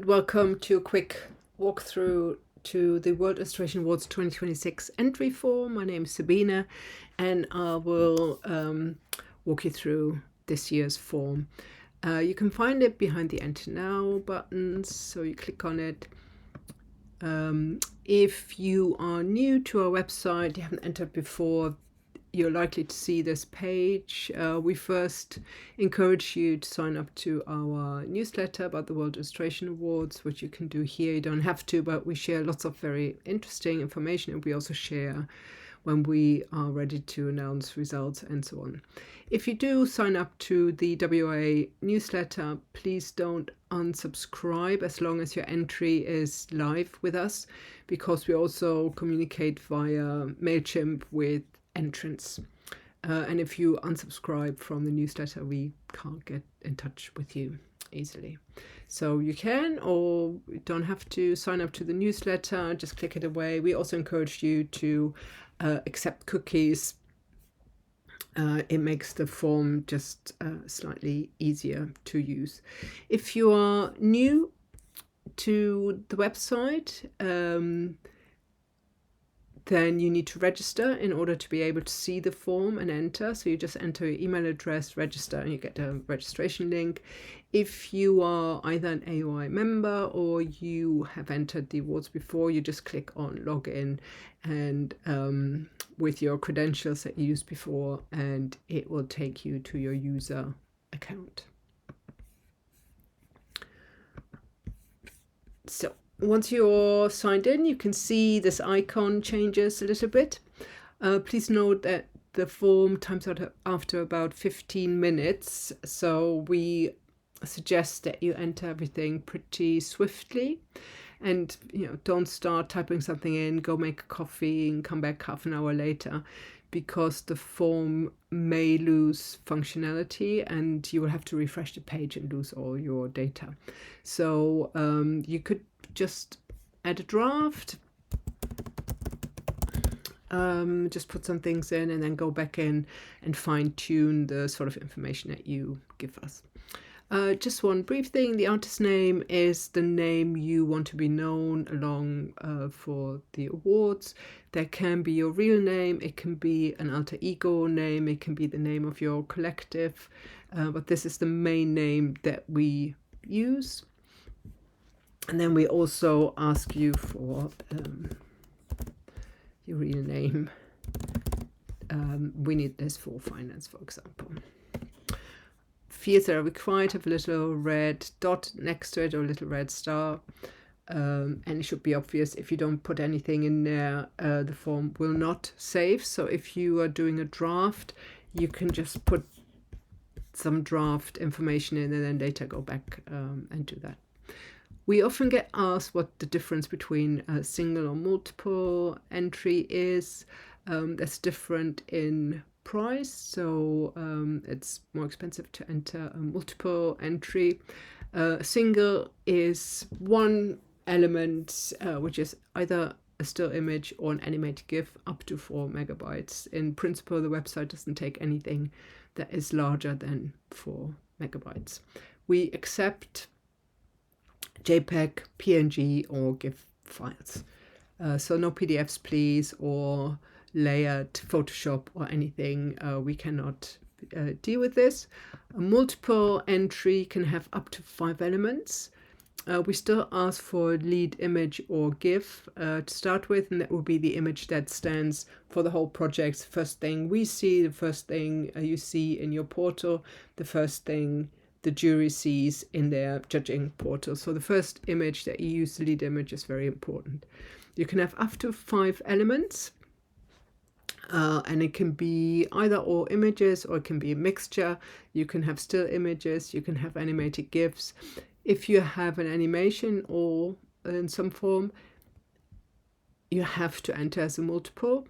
Welcome to a quick walkthrough to the World Illustration Awards 2026 entry form. My name is Sabine and I will walk you through this year's form. You can find it behind the Enter Now buttons, so you click on it. If you are new to our website, you haven't entered before, you're likely to see this page. We first encourage you to sign up to our newsletter about the World Illustration Awards, which you can do here. You don't have to, but we share lots of very interesting information, and we also share when we are ready to announce results and so on. If you do sign up to the WIA newsletter, please don't unsubscribe as long as your entry is live with us, because we also communicate via MailChimp with entrants. And if you unsubscribe from the newsletter, we can't get in touch with you easily. So you can or don't have to sign up to the newsletter, just click it away. We also encourage you to accept cookies. It makes the form just slightly easier to use. If you are new to the website, then you need to register in order to be able to see the form and enter. So you just enter your email address, register, and you get a registration link. If you are either an AOI member or you have entered the awards before, you just click on login and with your credentials that you used before, and it will take you to your user account. So once you're signed in, you can see this icon changes a little bit. Please note that the form times out after about 15 minutes, so we suggest that you enter everything pretty swiftly and don't start typing something in, go make a coffee and come back half an hour later, because the form may lose functionality and you will have to refresh the page and lose all your data. So you could just add a draft, just put some things in and then go back in and fine-tune the sort of information that you give us. Just one brief thing, the artist name is the name you want to be known along for the awards. That can be your real name, it can be an alter ego name, it can be the name of your collective, but this is the main name that we use. And then we also ask you for your real name. We need this for finance, for example. Fields that are required have a little red dot next to it or a little red star, and it should be obvious. If you don't put anything in there, the form will not save. So if you are doing a draft, you can just put some draft information in and then later go back and do that. We often get asked what the difference between a single or multiple entry is. That's different in price, so it's more expensive to enter a multiple entry. Single is one element, which is either a still image or an animated GIF up to 4 megabytes. In principle, the website doesn't take anything that is larger than 4 megabytes. We accept JPEG, PNG, or GIF files. So no PDFs, please, or layered Photoshop or anything. We cannot deal with this. A multiple entry can have up to 5 elements. We still ask for lead image or GIF to start with, and that will be the image that stands for the whole project. The first thing we see, the first thing you see in your portal, the first thing the jury sees in their judging portal. So the first image that you use, the lead image, is very important. You can have up to 5 elements, and it can be either all images or it can be a mixture. You can have still images, you can have animated GIFs. If you have an animation or in some form, you have to enter as a multiple.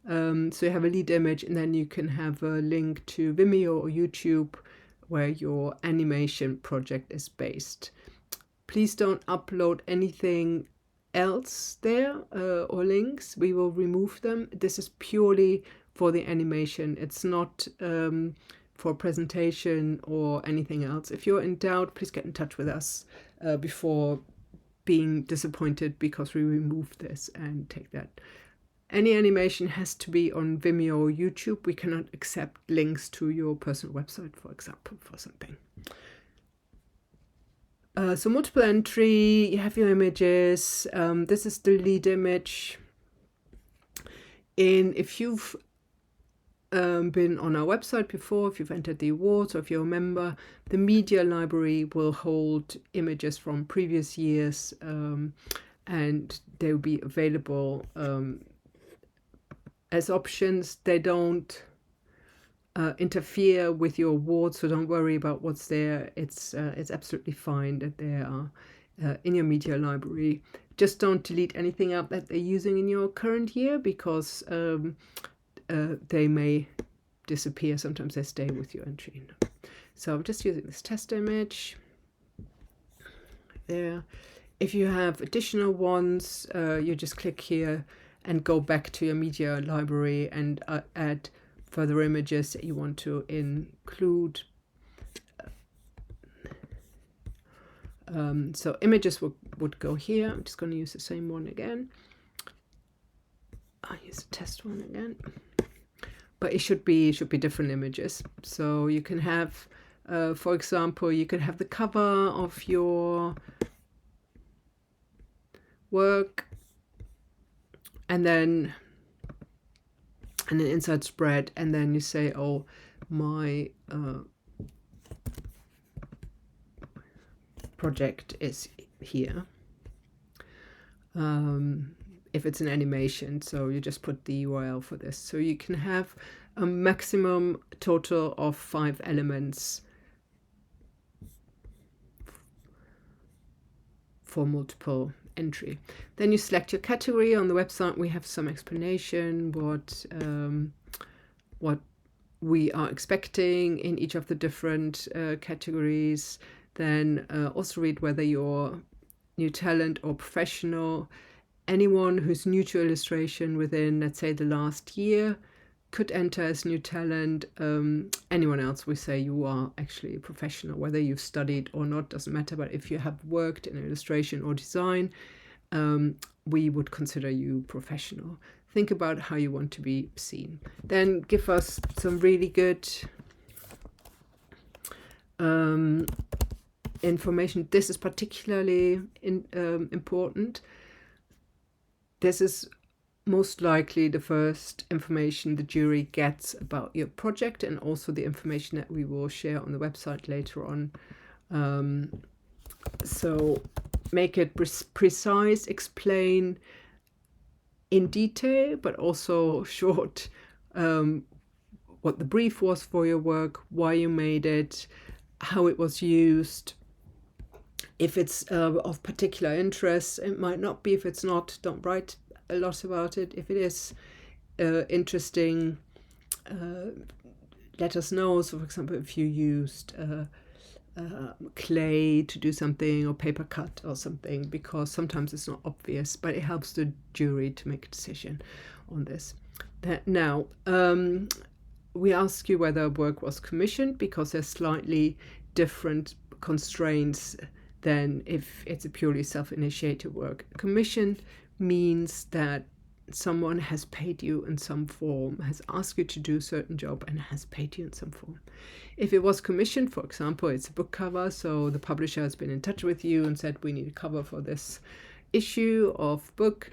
So you have a lead image, and then you can have a link to Vimeo or YouTube where your animation project is based. Please don't upload anything else there or links. We will remove them. This is purely for the animation. It's not for a presentation or anything else. If you're in doubt, please get in touch with us before being disappointed because we removed this and take that. Any animation has to be on Vimeo or YouTube. We cannot accept links to your personal website, for example, for something. So multiple entry, you have your images. This is the lead image. If you've been on our website before, if you've entered the awards, or if you're a member, the media library will hold images from previous years, and they will be available as options. They don't interfere with your awards, so don't worry about what's there. It's absolutely fine that they are in your media library. Just don't delete anything up that they're using in your current year, because they may disappear. Sometimes they stay with your entry. So I'm just using this test image there. If you have additional ones, you just click here and go back to your media library and add further images that you want to include. So images would go here. I'm just going to use the same one again. I'll use the test one again. But it should be different images. So you can have, for example, you could have the cover of your work, and then an inside spread, and then you say, oh, my project is here. If it's an animation, so you just put the URL for this. So you can have a maximum total of 5 elements for multiple entry. Then you select your category. On the website we have some explanation what we are expecting in each of the different categories. Then also read whether you're new talent or professional. Anyone who's new to illustration within, let's say, the last year could enter as new talent. Anyone else, we say you are actually a professional. Whether you've studied or not doesn't matter, but if you have worked in illustration or design, we would consider you professional. Think about how you want to be seen. Then give us some really good information. This is particularly important. This is most likely the first information the jury gets about your project, and also the information that we will share on the website later on. So make it precise, explain in detail, but also short, what the brief was for your work, why you made it, how it was used. If it's of particular interest, it might not be. If it's not, don't write a lot about it. If it is interesting, let us know. So for example, if you used clay to do something, or paper cut or something, because sometimes it's not obvious, but it helps the jury to make a decision on this. Now, we ask you whether work was commissioned, because there's slightly different constraints than if it's a purely self-initiated work. Commissioned means that someone has paid you in some form, has asked you to do a certain job and has paid you in some form. If it was commissioned, for example, it's a book cover, so the publisher has been in touch with you and said, we need a cover for this issue of book.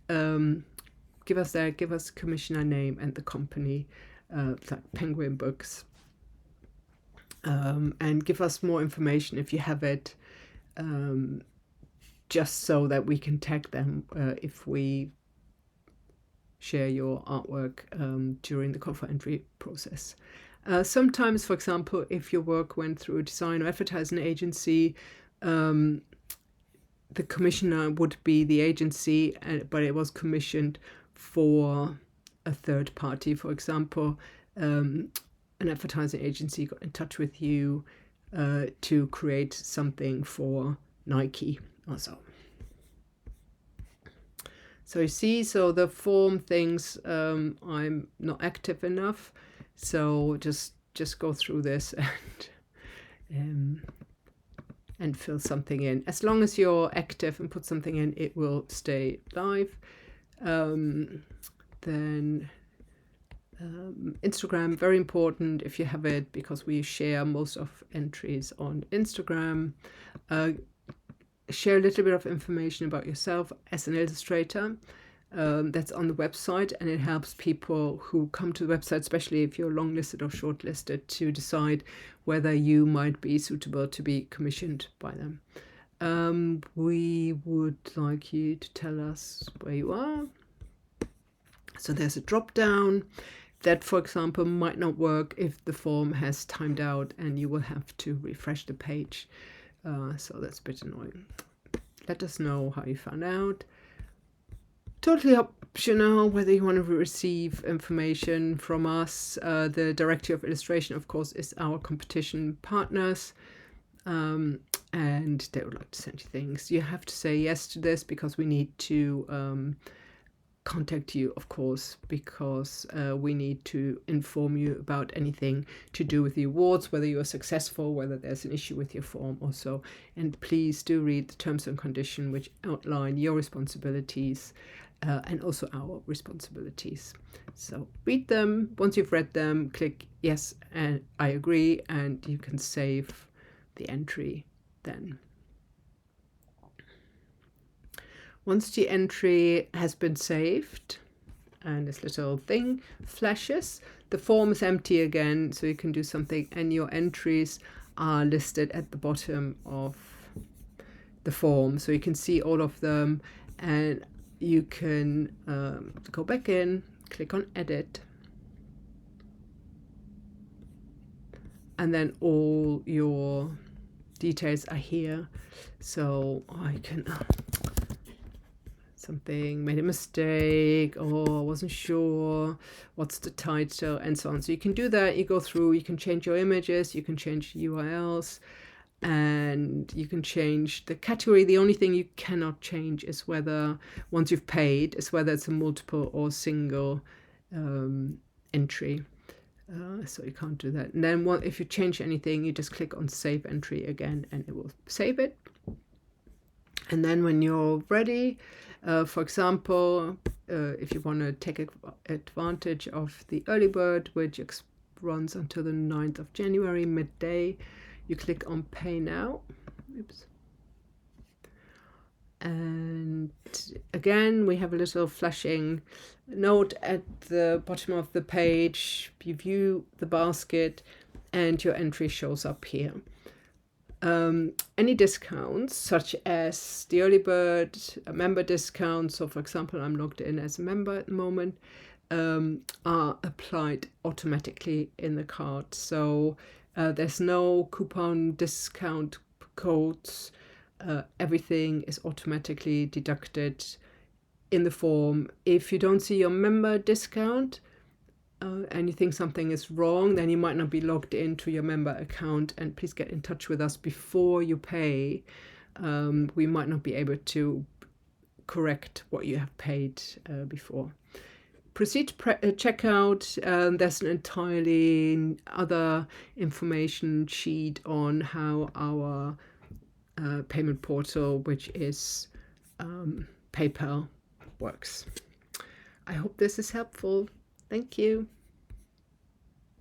Give us that, give us commissioner name and the company, like Penguin Books. And give us more information if you have it, just so that we can tag them if we share your artwork during the call for entry process. Sometimes, for example, if your work went through a design or advertising agency, the commissioner would be the agency, but it was commissioned for a third party. For example, an advertising agency got in touch with you to create something for Nike or so. So you see, so the form things, I'm not active enough, so just just go through this and fill something in. As long as you're active and put something in, it will stay live. Then Instagram, very important if you have it, because we share most of entries on Instagram. Share a little bit of information about yourself as an illustrator. That's on the website, and it helps people who come to the website, especially if you're longlisted or shortlisted, to decide whether you might be suitable to be commissioned by them. We would like you to tell us where you are. So there's a drop down that, for example, might not work if the form has timed out and you will have to refresh the page. So that's a bit annoying. Let us know how you found out. Totally optional whether you want to receive information from us. The Director of Illustration, of course, is our competition partners, and they would like to send you things. You have to say yes to this because we need to contact you, of course, because we need to inform you about anything to do with the awards, whether you are successful, whether there's an issue with your form or so. And please do read the terms and conditions, which outline your responsibilities and also our responsibilities. So read them. Once you've read them, click yes and I agree, and you can save the entry then. Once the entry has been saved and this little thing flashes, the form is empty again, so you can do something, and your entries are listed at the bottom of the form, so you can see all of them, and you can go back in, click on edit, and then all your details are here. So I can something, made a mistake, or I wasn't sure what's the title, and so on. So you can do that. You go through, you can change your images, you can change URLs, and you can change the category. The only thing you cannot change is whether, once you've paid, is whether it's a multiple or single entry. So you can't do that. And then if you change anything, you just click on save entry again, and it will save it. And then when you're ready, for example, if you want to take advantage of the early bird, which runs until the 9th of January, midday, you click on pay now. Oops. And again, we have a little flashing note at the bottom of the page. You view the basket and your entry shows up here. Any discounts, such as the early bird, a member discount, so for example, I'm logged in as a member at the moment, are applied automatically in the cart. So there's no coupon discount codes. Everything is automatically deducted in the form. If you don't see your member discount and you think something is wrong, then you might not be logged into your member account, and please get in touch with us before you pay. We might not be able to correct what you have paid before. Proceed to checkout. There's an entirely other information sheet on how our payment portal, which is PayPal, works. I hope this is helpful. Thank you.